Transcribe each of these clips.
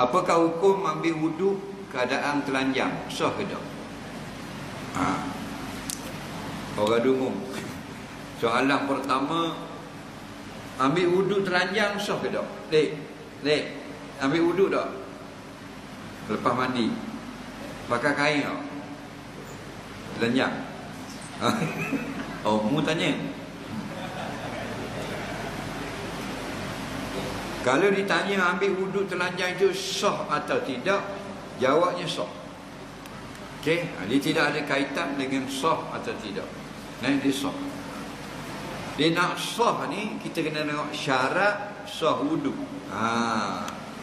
Apakah hukum ambil wuduk keadaan telanjang? Sah ke tak? Orang dengung. Soalan pertama, ambil wuduk telanjang sah ke tak? Lek, ambil wuduk tak? Lepas mandi pakai kain tak? Telanjang? Oh, mu tanya. Kalau ditanya ambil wuduk telanjang itu sah atau tidak, jawabnya sah. Okey, dia tidak ada kaitan dengan sah atau tidak. Dia sah. Dia nak sah ni, kita kena tengok syarat sah wuduk.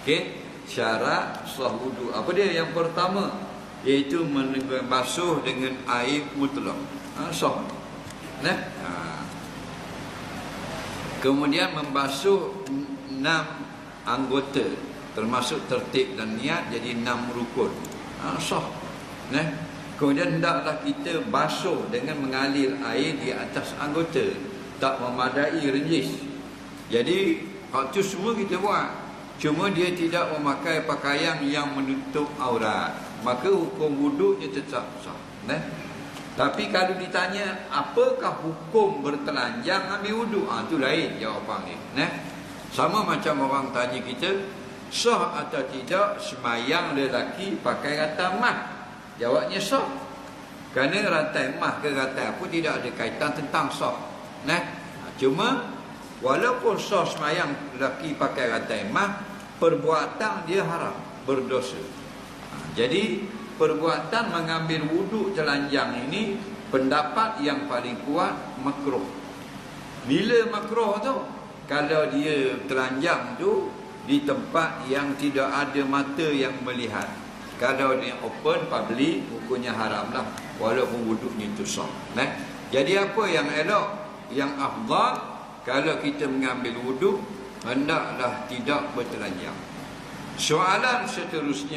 Okey, syarat sah wuduk. Apa dia? Yang pertama, iaitu membasuh dengan air mutlak. Sah. Kemudian membasuh 6 anggota, termasuk tertib dan niat, jadi 6 rukun. Sah. Kemudian hendaklah kita basuh dengan mengalir air di atas anggota, tak memadai renjis. Jadi hal tu semua kita buat, cuma dia tidak memakai pakaian yang menutup aurat, maka hukum wuduknya tetap sah. Tapi kalau ditanya apakah hukum bertelanjang ambil wuduk, itu lain jawapan ni. Sama macam orang tanya kita, sah atau tidak semayang lelaki pakai rantai emas? Jawabnya sah. Kerana rantai emas ke rantai apa tidak ada kaitan tentang sah. Cuma walaupun sah semayang lelaki pakai rantai emas, perbuatan dia haram, berdosa. Jadi perbuatan mengambil wuduk telanjang ini, pendapat yang paling kuat makruh. Bila makruh tu? Kalau dia telanjang tu di tempat yang tidak ada mata yang melihat. Kalau dia open public, hukumnya haram lah, walaupun wuduknya itu sah. Jadi apa yang elok, yang afdal, kalau kita mengambil wuduk, hendaklah tidak bertelanjang. Soalan seterusnya,